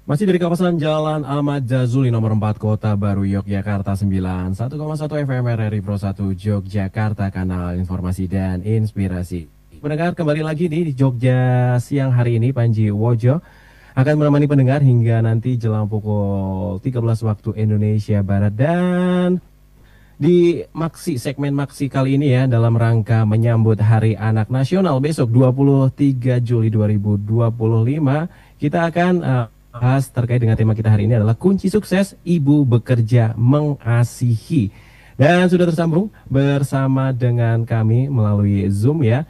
Masih dari kawasan Jalan Ahmad Jazuli nomor 4 Kota Baru Yogyakarta 91,1 FM RRI Pro 1 Yogyakarta, kanal informasi dan inspirasi. Pendengar, kembali lagi nih di Jogja siang hari ini. Panji Wojo akan menemani pendengar hingga nanti jelang pukul 13 waktu Indonesia Barat. Dan di segmen Maksi kali ini ya, dalam rangka menyambut Hari Anak Nasional besok 23 Juli 2025, kita akan bahas terkait dengan tema kita hari ini adalah kunci sukses ibu bekerja mengasihi. Dan sudah tersambung bersama dengan kami melalui Zoom ya,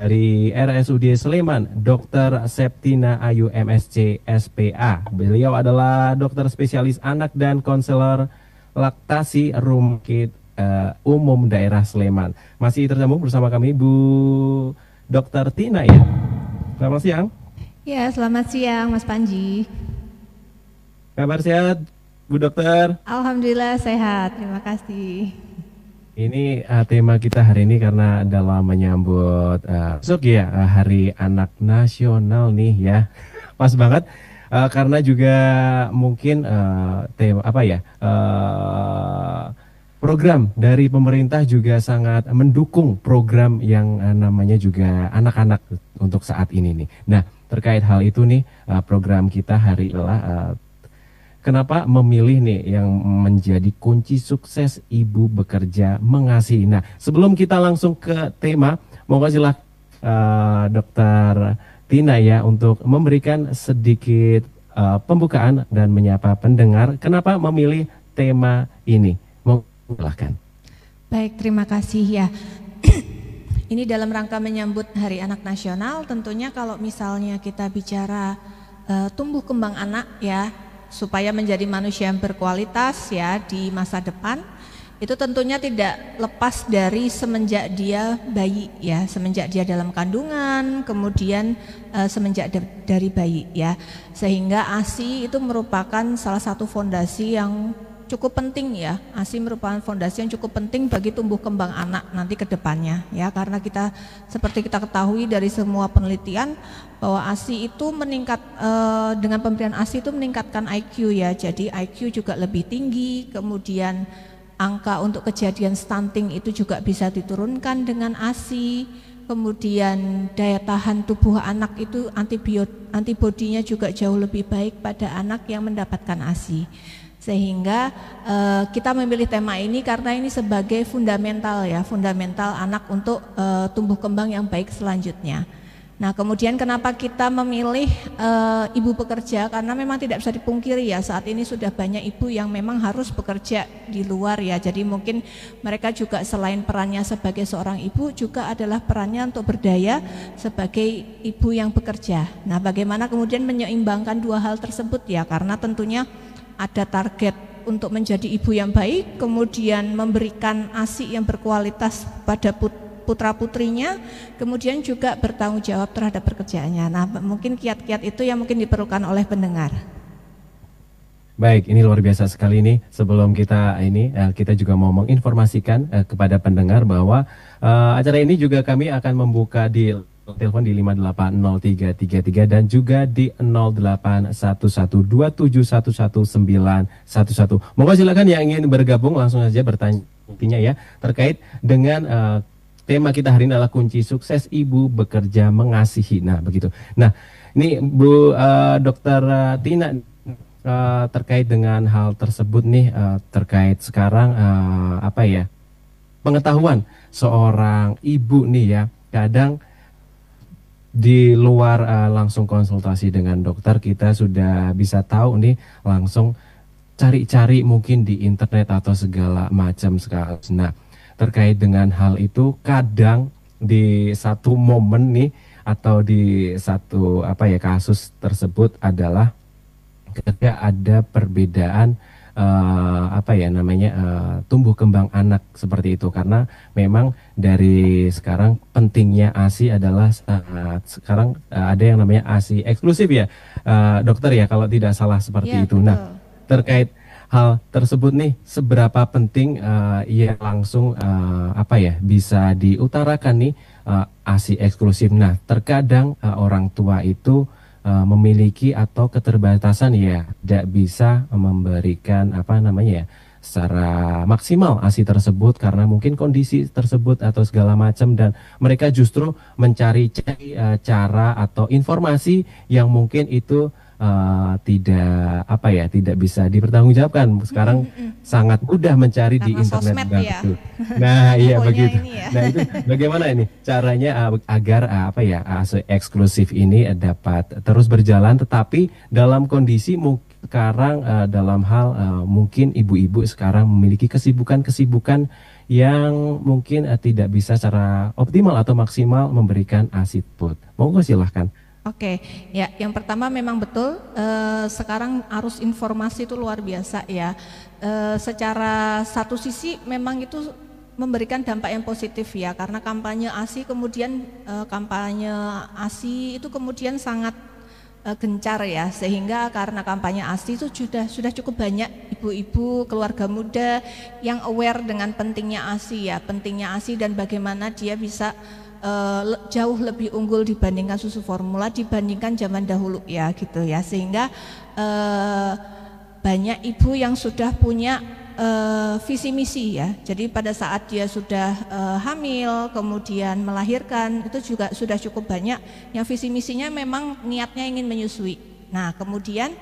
dari RSUD Sleman, Dr. Septina Ayu MSc SPA. Beliau adalah dokter spesialis anak dan konselor laktasi Rumah Sakit Umum Daerah Sleman. Masih tersambung bersama kami Bu Dr. Tina ya. Selamat siang. Ya, selamat siang Mas Panji. Kabar sehat Bu Dokter? Alhamdulillah sehat, terima kasih. Ini tema kita hari ini karena dalam menyambut besok ya, Hari Anak Nasional nih ya. Pas banget. Karena juga mungkin tema program dari pemerintah juga sangat mendukung program yang namanya juga anak-anak untuk saat ini nih. Nah, terkait hal itu nih, program kita hari ini kenapa memilih nih yang menjadi kunci sukses ibu bekerja mengasihi. Nah, sebelum kita langsung ke tema, monggo silakan Dokter Tina ya untuk memberikan sedikit pembukaan dan menyapa pendengar kenapa memilih tema ini. Monggo silakan. Baik, terima kasih ya. Ini dalam rangka menyambut Hari Anak Nasional, tentunya kalau misalnya kita bicara tumbuh kembang anak ya, supaya menjadi manusia yang berkualitas ya di masa depan, itu tentunya tidak lepas dari semenjak dia bayi ya, semenjak dia dalam kandungan, kemudian semenjak dari bayi ya, sehingga ASI itu merupakan salah satu fondasi yang cukup penting ya. ASI merupakan fondasi yang cukup penting bagi tumbuh kembang anak nanti ke depannya ya, karena seperti kita ketahui dari semua penelitian bahwa ASI itu meningkat, dengan pemberian ASI itu meningkatkan IQ ya, jadi IQ juga lebih tinggi, kemudian angka untuk kejadian stunting itu juga bisa diturunkan dengan ASI, kemudian daya tahan tubuh anak itu antibodinya juga jauh lebih baik pada anak yang mendapatkan ASI. Sehingga kita memilih tema ini karena ini sebagai fundamental ya, fundamental anak untuk tumbuh kembang yang baik selanjutnya. Nah, kemudian kenapa kita memilih ibu bekerja? Karena memang tidak bisa dipungkiri ya, saat ini sudah banyak ibu yang memang harus bekerja di luar ya. Jadi mungkin mereka juga selain perannya sebagai seorang ibu, juga adalah perannya untuk berdaya sebagai ibu yang bekerja. Nah, bagaimana kemudian menyeimbangkan dua hal tersebut ya? Karena tentunya ada target untuk menjadi ibu yang baik, kemudian memberikan ASI yang berkualitas pada putra-putrinya, kemudian juga bertanggung jawab terhadap pekerjaannya. Nah, mungkin kiat-kiat itu yang mungkin diperlukan oleh pendengar. Baik, ini luar biasa sekali nih. Sebelum kita juga mau menginformasikan kepada pendengar bahwa acara ini juga kami akan membuka di telepon di 580333 dan juga di 081127119111. Monggo silakan yang ingin bergabung langsung saja bertanya ya terkait dengan tema kita hari ini adalah kunci sukses ibu bekerja mengasihi. Nah, begitu. Nah, ini Bu Dokter Tina, terkait dengan hal tersebut nih, terkait sekarang pengetahuan seorang ibu nih ya, kadang di luar langsung konsultasi dengan dokter, kita sudah bisa tahu nih langsung cari-cari mungkin di internet atau segala macam sekali. Nah, terkait dengan hal itu kadang di satu momen nih atau di satu kasus tersebut adalah ketika ada perbedaan tumbuh kembang anak seperti itu, karena memang dari sekarang pentingnya ASI adalah sekarang ada yang namanya ASI eksklusif ya, dokter ya, kalau tidak salah seperti Ya, itu. betul. Nah, terkait hal tersebut nih, seberapa penting ya langsung bisa diutarakan nih ASI eksklusif. Nah, terkadang orang tua itu memiliki atau keterbatasan ya, tidak bisa memberikan apa namanya ya, secara maksimal ASI tersebut karena mungkin kondisi tersebut atau segala macam, dan mereka justru mencari cara atau informasi yang mungkin itu tidak apa ya, tidak bisa dipertanggungjawabkan. Sekarang sangat mudah mencari di Karena internet sosmed ya. begitu. Nah, iya Infonya begitu. ini ya. Nah, itu bagaimana ini caranya agar apa ya, ASI eksklusif ini dapat terus berjalan, tetapi dalam kondisi sekarang dalam hal mungkin ibu-ibu sekarang memiliki kesibukan-kesibukan yang mungkin tidak bisa secara optimal atau maksimal memberikan ASI tersebut. Monggo silahkan. Oke, ya yang pertama memang betul sekarang arus informasi itu luar biasa ya. Secara satu sisi memang itu memberikan dampak yang positif ya, karena kampanye ASI kemudian kampanye ASI itu kemudian sangat gencar ya, sehingga karena kampanye ASI itu sudah cukup banyak ibu-ibu keluarga muda yang aware dengan pentingnya ASI ya, pentingnya ASI dan bagaimana dia bisa jauh lebih unggul dibandingkan susu formula dibandingkan zaman dahulu ya gitu ya, sehingga banyak ibu yang sudah punya visi misi ya. Jadi pada saat dia sudah hamil kemudian melahirkan itu juga sudah cukup banyak yang visi misinya memang niatnya ingin menyusui. Nah kemudian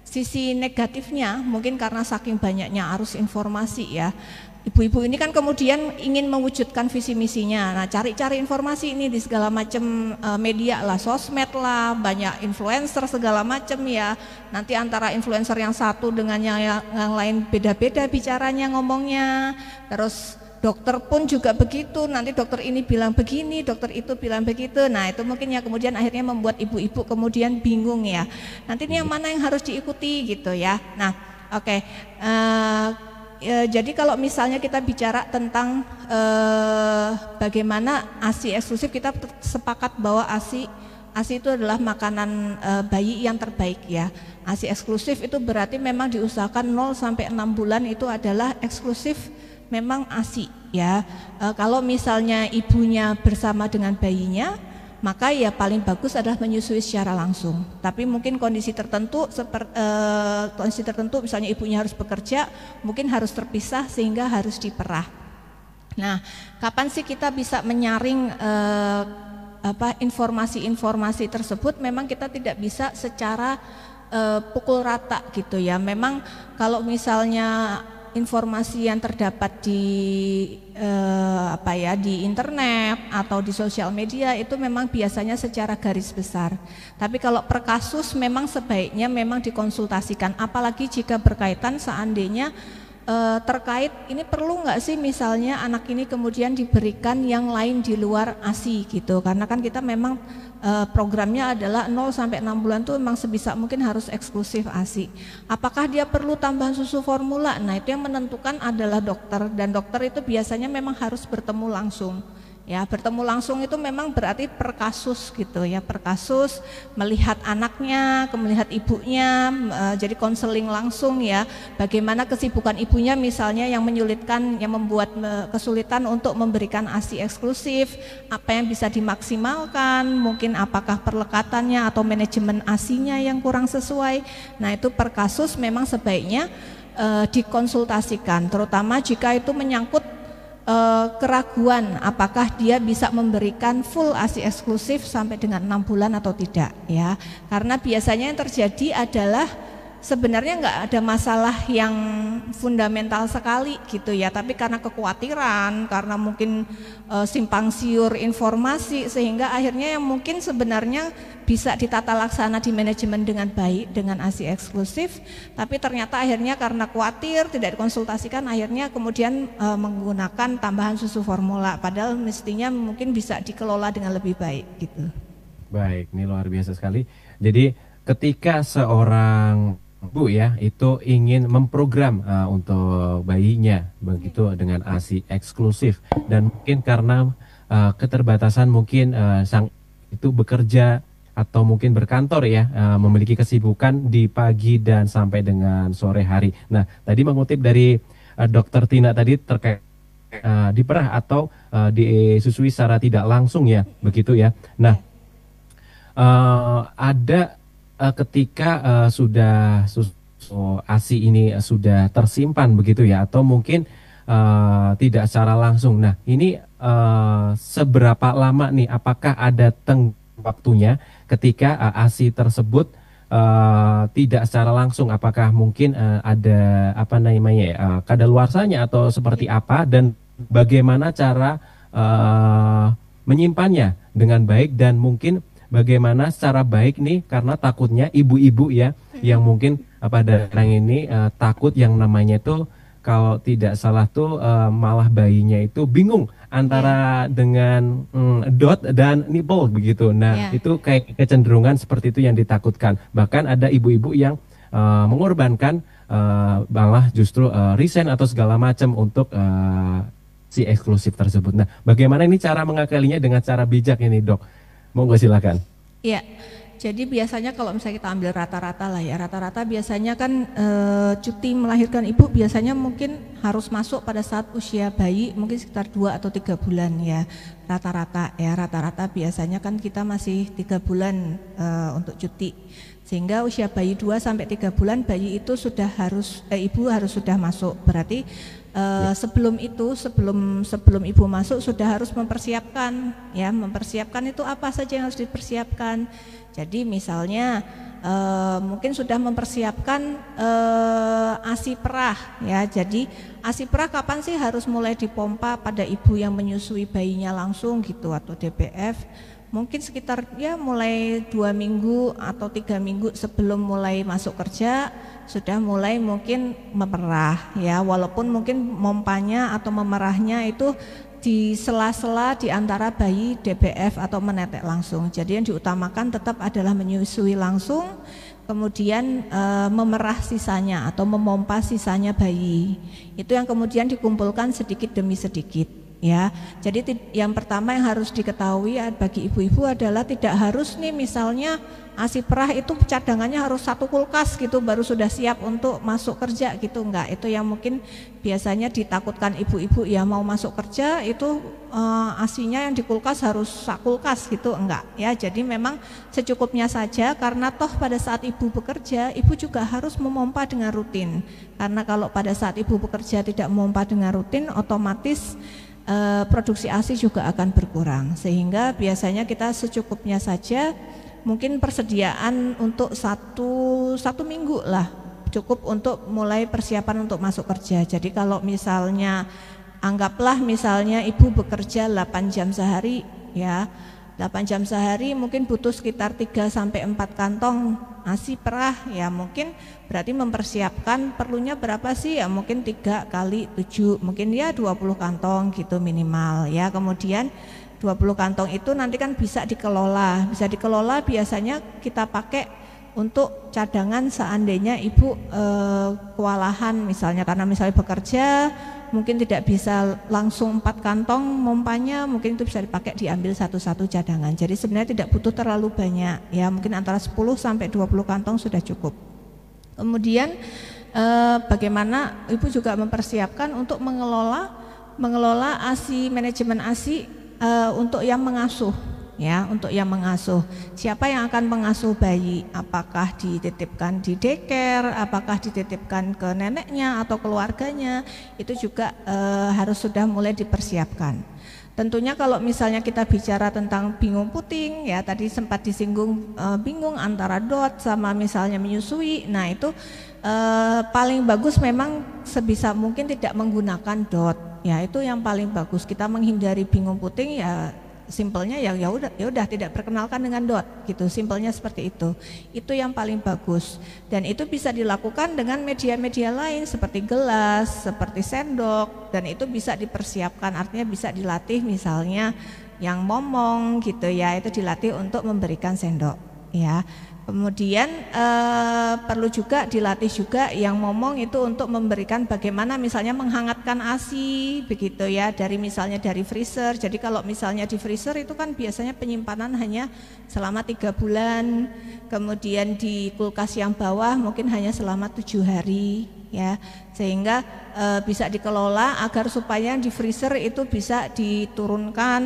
sisi negatifnya mungkin karena saking banyaknya arus informasi ya, ibu-ibu ini kan kemudian ingin mewujudkan visi misinya. Nah, cari-cari informasi ini di segala macam media lah, sosmed lah, banyak influencer segala macam ya. Nanti antara influencer yang satu dengan yang lain beda-beda bicaranya, ngomongnya. Terus dokter pun juga begitu. Nanti dokter ini bilang begini, dokter itu bilang begitu. Nah, itu mungkin yang kemudian akhirnya membuat ibu-ibu kemudian bingung ya. Nanti ini yang mana yang harus diikuti gitu ya. Nah, oke. Jadi kalau misalnya kita bicara tentang bagaimana ASI eksklusif, kita sepakat bahwa ASI itu adalah makanan bayi yang terbaik ya. ASI eksklusif itu berarti memang diusahakan 0 sampai 6 bulan itu adalah eksklusif memang ASI ya. Kalau misalnya ibunya bersama dengan bayinya, maka ya paling bagus adalah menyusui secara langsung. Tapi mungkin kondisi tertentu misalnya ibunya harus bekerja, mungkin harus terpisah sehingga harus diperah. Nah, kapan sih kita bisa menyaring informasi-informasi tersebut? Memang kita tidak bisa secara pukul rata gitu ya. Memang kalau misalnya informasi yang terdapat di di internet atau di sosial media itu memang biasanya secara garis besar. Tapi kalau per kasus memang sebaiknya memang dikonsultasikan, apalagi jika berkaitan seandainya terkait ini perlu nggak sih misalnya anak ini kemudian diberikan yang lain di luar ASI gitu, karena kan kita memang programnya adalah 0 sampai 6 bulan tuh memang sebisa mungkin harus eksklusif ASI. Apakah dia perlu tambahan susu formula? Nah itu yang menentukan adalah dokter, dan dokter itu biasanya memang harus bertemu langsung. Ya, bertemu langsung itu memang berarti per kasus gitu ya, per kasus melihat anaknya, melihat ibunya, jadi konseling langsung ya. Bagaimana kesibukan ibunya misalnya yang menyulitkan, yang membuat kesulitan untuk memberikan ASI eksklusif, apa yang bisa dimaksimalkan, mungkin apakah perlekatannya atau manajemen ASInya yang kurang sesuai. Nah itu per kasus memang sebaiknya dikonsultasikan, terutama jika itu menyangkut keraguan apakah dia bisa memberikan full ASI eksklusif sampai dengan 6 bulan atau tidak ya, karena biasanya yang terjadi adalah sebenarnya nggak ada masalah yang fundamental sekali gitu ya, tapi karena kekhawatiran, karena mungkin simpang siur informasi, sehingga akhirnya yang mungkin sebenarnya bisa ditata laksana di manajemen dengan baik dengan ASI eksklusif, tapi ternyata akhirnya karena khawatir tidak dikonsultasikan, akhirnya kemudian menggunakan tambahan susu formula, padahal mestinya mungkin bisa dikelola dengan lebih baik gitu. Baik, ini luar biasa sekali. Jadi ketika seorang Bu ya itu ingin memprogram untuk bayinya begitu dengan ASI eksklusif, dan mungkin karena keterbatasan mungkin sang itu bekerja atau mungkin berkantor ya, memiliki kesibukan di pagi dan sampai dengan sore hari. Nah tadi mengutip dari Dokter Tina tadi terkait diperah atau disusui secara tidak langsung ya begitu ya. Nah ada ketika sudah susu ASI ini sudah tersimpan begitu ya, atau mungkin tidak secara langsung. Nah, ini seberapa lama nih? Apakah ada waktunya ketika ASI tersebut tidak secara langsung? Apakah mungkin ada apa namanya ya, kadaluarsanya atau seperti apa? Dan bagaimana cara menyimpannya dengan baik, dan mungkin bagaimana secara baik nih, karena takutnya ibu-ibu ya yang mungkin pada orang ini takut yang namanya itu kalau tidak salah tuh malah bayinya itu bingung antara dengan dot dan nipple begitu. Nah, itu kayak kecenderungan seperti itu yang ditakutkan. Bahkan ada ibu-ibu yang mengorbankan malah justru resign atau segala macam untuk si eksklusif tersebut. Nah, bagaimana ini cara mengakalinya dengan cara bijak ini, Dok? Monggo silakan. Iya. Jadi biasanya kalau misalnya kita ambil rata-rata lah ya, rata-rata biasanya kan cuti melahirkan ibu biasanya mungkin harus masuk pada saat usia bayi mungkin sekitar 2 atau 3 bulan ya, rata-rata ya, rata-rata biasanya kan kita masih 3 bulan untuk cuti, sehingga usia bayi 2 sampai 3 bulan bayi itu sudah harus ibu harus sudah masuk. Berarti sebelum itu, sebelum ibu masuk sudah harus mempersiapkan ya, mempersiapkan itu apa saja yang harus dipersiapkan. Jadi misalnya mungkin sudah mempersiapkan ASI perah ya. Jadi ASI perah kapan sih harus mulai dipompa pada ibu yang menyusui bayinya langsung gitu, atau DPF? Mungkin sekitar ya mulai 2 minggu atau 3 minggu sebelum mulai masuk kerja sudah mulai mungkin memerah ya, walaupun mungkin mompanya atau memerahnya itu di sela-sela di antara bayi DBF atau menetek langsung. Jadi yang diutamakan tetap adalah menyusui langsung, kemudian memerah sisanya atau memompa sisanya bayi. Itu yang kemudian dikumpulkan sedikit demi sedikit ya. Jadi yang pertama yang harus diketahui bagi ibu-ibu adalah tidak harus nih misalnya ASI perah itu cadangannya harus 1 kulkas gitu baru sudah siap untuk masuk kerja gitu, enggak. Itu yang mungkin biasanya ditakutkan ibu-ibu ya, mau masuk kerja itu ASInya yang di kulkas harus 1 kulkas gitu, enggak ya. Jadi memang secukupnya saja, karena toh pada saat ibu bekerja ibu juga harus memompa dengan rutin, karena kalau pada saat ibu bekerja tidak memompa dengan rutin otomatis produksi ASI juga akan berkurang, sehingga biasanya kita secukupnya saja. Mungkin persediaan untuk satu minggu lah cukup untuk mulai persiapan untuk masuk kerja. Jadi kalau misalnya anggaplah misalnya ibu bekerja 8 jam sehari ya, 8 jam sehari mungkin butuh sekitar 3 sampai 4 kantong ASI perah ya, mungkin berarti mempersiapkan perlunya berapa sih ya, mungkin 3 kali 7 mungkin ya 20 kantong gitu minimal ya. Kemudian 20 kantong itu nanti kan bisa dikelola biasanya kita pakai untuk cadangan seandainya ibu kewalahan misalnya, karena misalnya bekerja mungkin tidak bisa langsung 4 kantong mompanya, mungkin itu bisa dipakai diambil satu-satu cadangan. Jadi sebenarnya tidak butuh terlalu banyak ya, mungkin antara 10 sampai 20 kantong sudah cukup. Kemudian bagaimana ibu juga mempersiapkan untuk mengelola ASI, manajemen ASI untuk yang mengasuh ya, untuk yang mengasuh. Siapa yang akan mengasuh bayi? Apakah dititipkan di daycare, apakah dititipkan ke neneknya atau keluarganya? Itu juga harus sudah mulai dipersiapkan. Tentunya kalau misalnya kita bicara tentang bingung puting ya, tadi sempat disinggung bingung antara dot sama misalnya menyusui. Nah itu paling bagus memang sebisa mungkin tidak menggunakan dot ya, itu yang paling bagus. Kita menghindari bingung puting ya, simpelnya ya udah tidak perkenalkan dengan dot gitu, simpelnya seperti itu yang paling bagus. Dan itu bisa dilakukan dengan media-media lain seperti gelas, seperti sendok, dan itu bisa dipersiapkan, artinya bisa dilatih misalnya yang momong gitu ya, itu dilatih untuk memberikan sendok ya. Kemudian perlu juga dilatih juga yang momong itu untuk memberikan bagaimana misalnya menghangatkan ASI begitu ya, dari misalnya dari freezer. Jadi kalau misalnya di freezer itu kan biasanya penyimpanan hanya selama 3 bulan, kemudian di kulkas yang bawah mungkin hanya selama 7 hari ya, sehingga bisa dikelola agar supaya di freezer itu bisa diturunkan,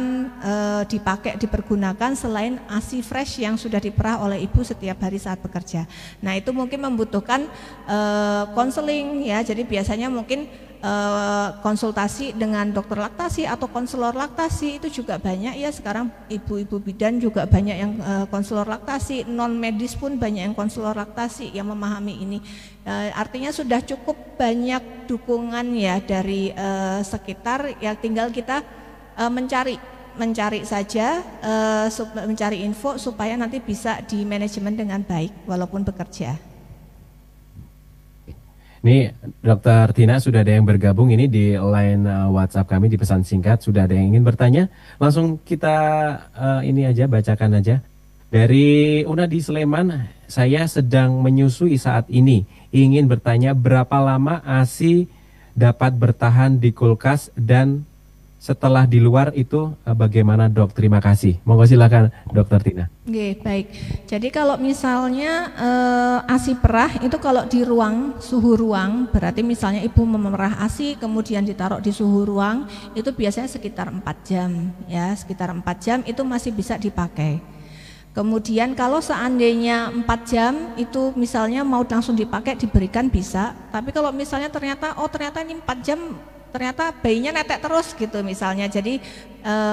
dipakai, dipergunakan selain ASI fresh yang sudah diperah oleh ibu setiap hari saat bekerja. Nah itu mungkin membutuhkan konseling ya, jadi biasanya mungkin konsultasi dengan dokter laktasi atau konselor laktasi, itu juga banyak ya sekarang, ibu-ibu bidan juga banyak yang konselor laktasi, non medis pun banyak yang konselor laktasi yang memahami ini. Artinya sudah cukup banyak dukungan ya dari sekitar, ya tinggal kita mencari saja, mencari info supaya nanti bisa di manajemen dengan baik walaupun bekerja. Ini Dokter Tina, sudah ada yang bergabung ini di line WhatsApp kami di pesan singkat, sudah ada yang ingin bertanya. Langsung kita ini aja bacakan aja. Dari Una di Sleman, saya sedang menyusui saat ini. Ingin bertanya berapa lama ASI dapat bertahan di kulkas dan setelah di luar itu bagaimana dok? Terima kasih. Monggo silakan Dokter Tina. Oke, baik. Jadi kalau misalnya ASI perah itu kalau di ruang, suhu ruang, berarti misalnya ibu memerah ASI kemudian ditaruh di suhu ruang, itu biasanya sekitar 4 jam ya, sekitar 4 jam itu masih bisa dipakai. Kemudian kalau seandainya 4 jam itu misalnya mau langsung dipakai, diberikan bisa, tapi kalau misalnya ternyata ini 4 jam ternyata bayinya netek terus gitu misalnya, jadi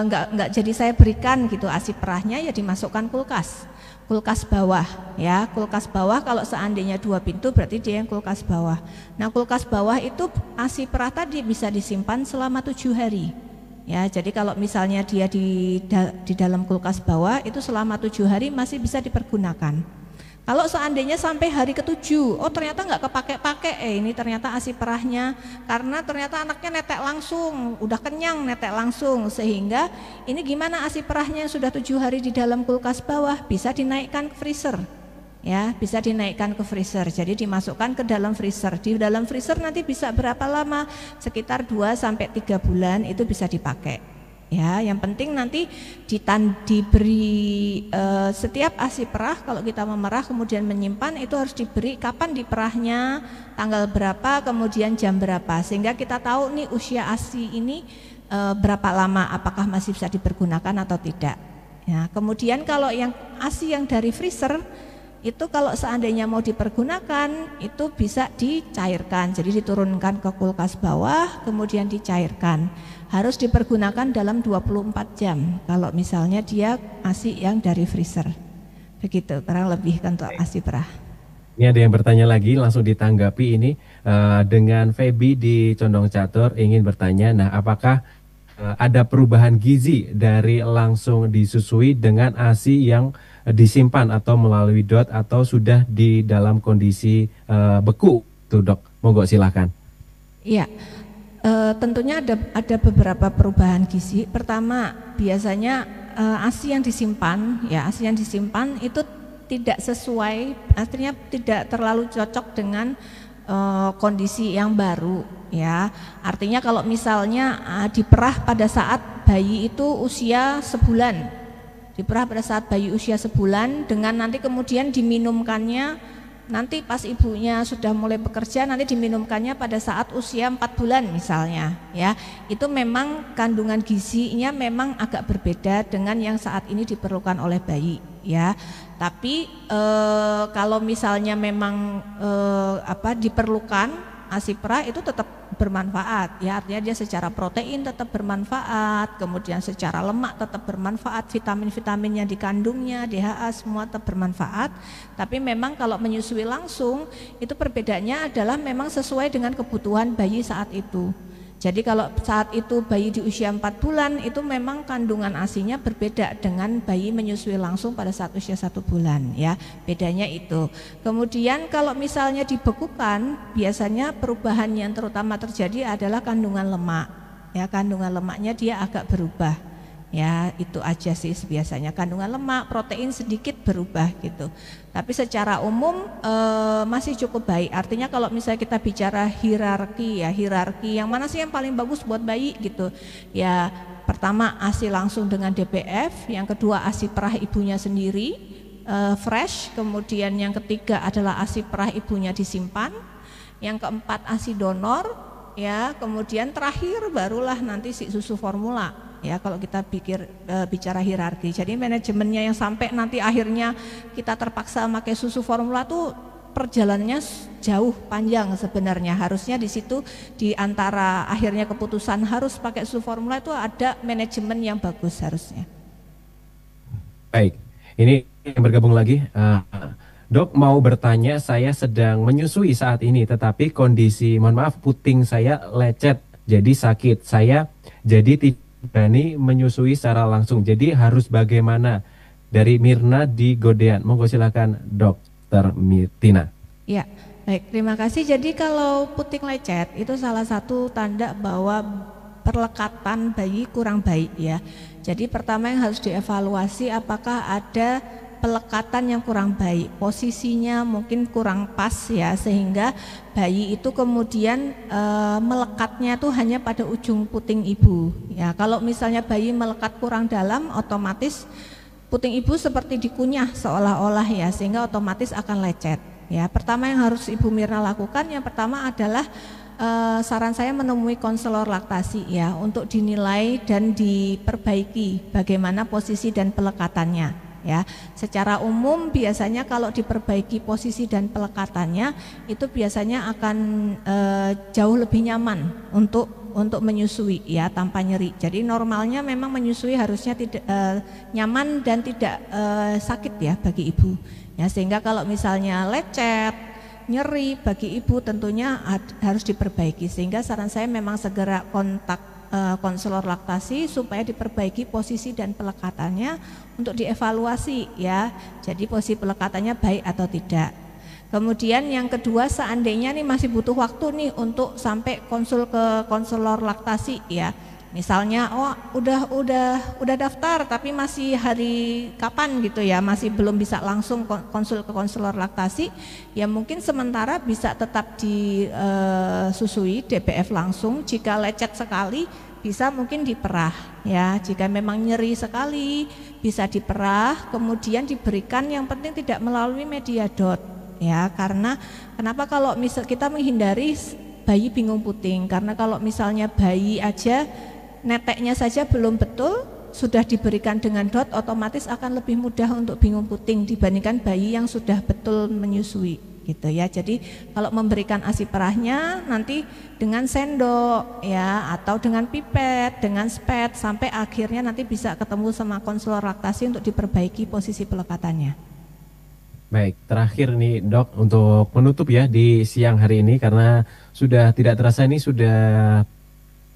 nggak jadi saya berikan gitu ASI perahnya, ya dimasukkan kulkas bawah ya, kulkas bawah. Kalau seandainya 2 pintu berarti dia yang kulkas bawah. Nah kulkas bawah itu ASI perah tadi bisa disimpan selama 7 hari ya, jadi kalau misalnya dia di dalam kulkas bawah itu selama 7 hari masih bisa dipergunakan. Kalau seandainya sampai hari ke-7, oh ternyata nggak kepake-pake, ini ternyata ASI perahnya, karena ternyata anaknya netek langsung, udah kenyang netek langsung, sehingga ini gimana ASI perahnya yang sudah 7 hari di dalam kulkas bawah, bisa dinaikkan ke freezer, ya bisa dinaikkan ke freezer, jadi dimasukkan ke dalam freezer. Di dalam freezer nanti bisa berapa lama? Sekitar 2-3 bulan itu bisa dipakai. Ya, yang penting nanti diberi setiap ASI perah, kalau kita memerah kemudian menyimpan itu harus diberi kapan diperahnya, tanggal berapa, kemudian jam berapa, sehingga kita tahu nih usia ASI ini berapa lama, apakah masih bisa dipergunakan atau tidak. Ya, kemudian kalau yang ASI yang dari freezer itu kalau seandainya mau dipergunakan itu bisa dicairkan, jadi diturunkan ke kulkas bawah kemudian dicairkan. Harus dipergunakan dalam 24 jam kalau misalnya dia ASI yang dari freezer. Begitu kurang lebih untuk ASI perah. Ini ada yang bertanya lagi, langsung ditanggapi ini dengan Feby di Condong Catur ingin bertanya, nah apakah ada perubahan gizi dari langsung disusui dengan ASI yang disimpan atau melalui DOT atau sudah di dalam kondisi beku tuh dok? Monggo silakan. Iya. Tentunya ada beberapa perubahan gizi. Pertama, biasanya ASI yang disimpan, ya ASI yang disimpan itu tidak sesuai, artinya tidak terlalu cocok dengan kondisi yang baru, ya. Artinya kalau misalnya diperah pada saat bayi itu usia sebulan, diperah pada saat bayi usia sebulan dengan nanti kemudian diminumkannya. Nanti pas ibunya sudah mulai bekerja nanti diminumkannya pada saat usia 4 bulan misalnya ya, itu memang kandungan gizinya memang agak berbeda dengan yang saat ini diperlukan oleh bayi ya. Tapi kalau misalnya memang diperlukan ASI perah itu tetap bermanfaat ya, artinya dia secara protein tetap bermanfaat, kemudian secara lemak tetap bermanfaat, vitamin-vitamin yang dikandungnya, DHA semua tetap bermanfaat. Tapi memang kalau menyusui langsung itu perbedaannya adalah memang sesuai dengan kebutuhan bayi saat itu. Jadi kalau saat itu bayi di usia 4 bulan itu memang kandungan ASI-nya berbeda dengan bayi menyusui langsung pada saat usia 1 bulan ya, bedanya itu. Kemudian kalau misalnya dibekukan biasanya perubahan yang terutama terjadi adalah kandungan lemak ya, kandungan lemaknya dia agak berubah ya, itu aja sih biasanya, kandungan lemak, protein sedikit berubah gitu. Tapi secara umum masih cukup baik. Artinya kalau misalnya kita bicara hierarki ya, hierarki yang mana sih yang paling bagus buat bayi gitu ya, pertama ASI langsung dengan DPF, yang kedua ASI perah ibunya sendiri fresh, kemudian yang ketiga adalah ASI perah ibunya disimpan, yang keempat ASI donor, ya, kemudian terakhir barulah nanti si susu formula, ya, kalau kita bicara hierarki. Jadi manajemennya yang sampai nanti akhirnya kita terpaksa pakai susu formula tuh perjalanannya jauh panjang sebenarnya. Harusnya di situ di antara akhirnya keputusan harus pakai susu formula itu ada manajemen yang bagus harusnya. Baik, ini yang bergabung lagi, Dok mau bertanya, saya sedang menyusui saat ini, tetapi kondisi, mohon maaf, puting saya lecet, jadi sakit. Saya jadi tidak berani menyusui secara langsung, jadi harus bagaimana? Dari Mirna di Godean, monggo silakan Dokter Tina. Ya, baik, terima kasih. Jadi kalau puting lecet itu salah satu tanda bahwa perlekatan bayi kurang baik, ya. Jadi pertama yang harus dievaluasi apakah ada pelekatan yang kurang baik, posisinya mungkin kurang pas, ya, sehingga bayi itu kemudian melekatnya tuh hanya pada ujung puting ibu, ya. Kalau misalnya bayi melekat kurang dalam, otomatis puting ibu seperti dikunyah seolah-olah, ya, sehingga otomatis akan lecet, ya. Pertama yang harus Ibu Mirna lakukan, yang pertama adalah saran saya menemui konselor laktasi, ya, untuk dinilai dan diperbaiki bagaimana posisi dan pelekatannya, ya. Secara umum biasanya kalau diperbaiki posisi dan pelekatannya itu biasanya akan jauh lebih nyaman untuk menyusui, ya, tanpa nyeri. Jadi normalnya memang menyusui harusnya tidak nyaman dan tidak sakit, ya, bagi ibu, ya, sehingga kalau misalnya lecet, nyeri bagi ibu tentunya harus diperbaiki, sehingga saran saya memang segera kontak konselor laktasi supaya diperbaiki posisi dan pelekatannya untuk dievaluasi, ya. Jadi posisi pelekatannya baik atau tidak. Kemudian yang kedua, seandainya nih masih butuh waktu nih untuk sampai konsul ke konselor laktasi, ya. Misalnya udah daftar tapi masih hari kapan gitu, ya, masih belum bisa langsung konsul ke konselor laktasi, ya mungkin sementara bisa tetap disusui DBF langsung. Jika lecet sekali bisa mungkin diperah, ya. Jika memang nyeri sekali bisa diperah, kemudian diberikan, yang penting tidak melalui media dot, ya. Karena kenapa kalau misal kita menghindari bayi bingung puting, karena kalau misalnya bayi aja neteknya saja belum betul sudah diberikan dengan dot, otomatis akan lebih mudah untuk bingung puting dibandingkan bayi yang sudah betul menyusui, gitu, ya. Jadi kalau memberikan ASI perahnya nanti dengan sendok, ya, atau dengan pipet, dengan spet, sampai akhirnya nanti bisa ketemu sama konselor laktasi untuk diperbaiki posisi pelekatannya. Baik, terakhir nih Dok untuk menutup, ya, di siang hari ini, karena sudah tidak terasa ini sudah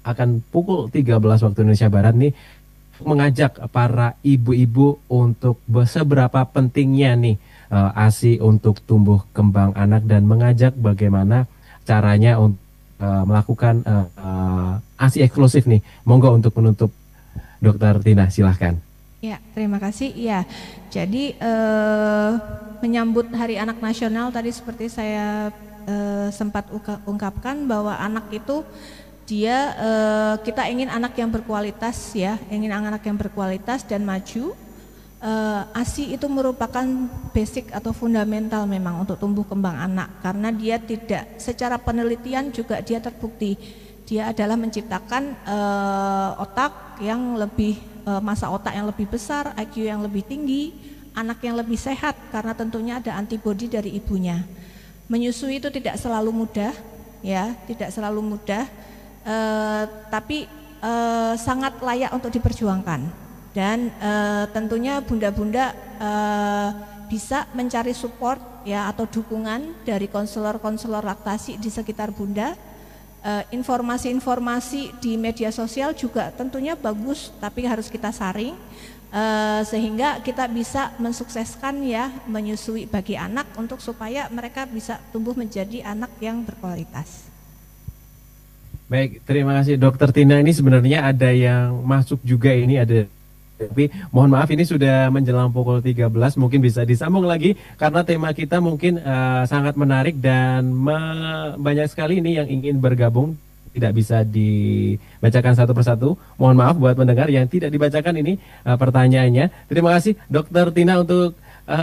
akan pukul 13 waktu Indonesia Barat nih, mengajak para ibu-ibu untuk seberapa pentingnya nih ASI untuk tumbuh kembang anak, dan mengajak bagaimana caranya untuk melakukan ASI eksklusif nih. Monggo untuk menutup Dokter Tina, silahkan. Ya, terima kasih. Ya, jadi menyambut Hari Anak Nasional tadi seperti saya sempat ungkapkan bahwa anak itu kita ingin anak yang berkualitas, ya, ingin anak yang berkualitas dan maju. ASI itu merupakan basic atau fundamental memang untuk tumbuh kembang anak, karena dia tidak, secara penelitian juga dia terbukti dia adalah menciptakan otak yang lebih masa otak yang lebih besar, IQ yang lebih tinggi, anak yang lebih sehat karena tentunya ada antibodi dari ibunya. Menyusui itu tidak selalu mudah, ya, tidak selalu mudah. Tapi sangat layak untuk diperjuangkan, dan tentunya bunda-bunda bisa mencari support, ya, atau dukungan dari konselor-konselor laktasi di sekitar bunda. Informasi-informasi di media sosial juga tentunya bagus, tapi harus kita saring sehingga kita bisa mensukseskan, ya, menyusui bagi anak untuk supaya mereka bisa tumbuh menjadi anak yang berkualitas. Baik, terima kasih Dokter Tina. Ini sebenarnya ada yang masuk juga, ini ada, tapi mohon maaf ini sudah menjelang pukul 13, mungkin bisa disambung lagi karena tema kita mungkin sangat menarik dan banyak sekali ini yang ingin bergabung, tidak bisa dibacakan satu persatu. Mohon maaf buat pendengar yang tidak dibacakan ini pertanyaannya. Terima kasih Dokter Tina untuk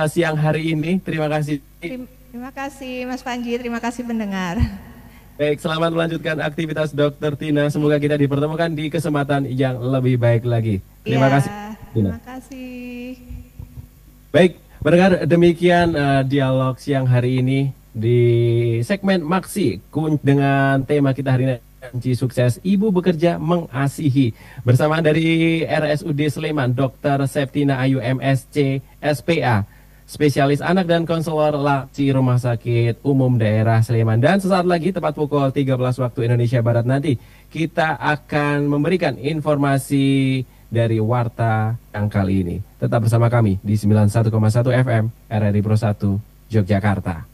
siang hari ini. Terima kasih. Terima kasih Mas Panji, terima kasih pendengar. Baik, selamat melanjutkan aktivitas Dokter Tina. Semoga kita dipertemukan di kesempatan yang lebih baik lagi. Terima Ya, kasih, Tina. terima kasih. Baik, mendengar demikian dialog siang hari ini di segmen Maksi dengan tema kita hari ini, kunci sukses Ibu Bekerja Mengasihi, bersama dari RSUD Sleman Dr. Septina Ayu MSc SPA, spesialis anak dan konselor laksi Rumah Sakit Umum Daerah Sleman. Dan sesaat lagi tepat pukul 13 waktu Indonesia Barat nanti kita akan memberikan informasi dari Warta yang kali ini. Tetap bersama kami di 91,1 FM RRI Pro 1 Yogyakarta.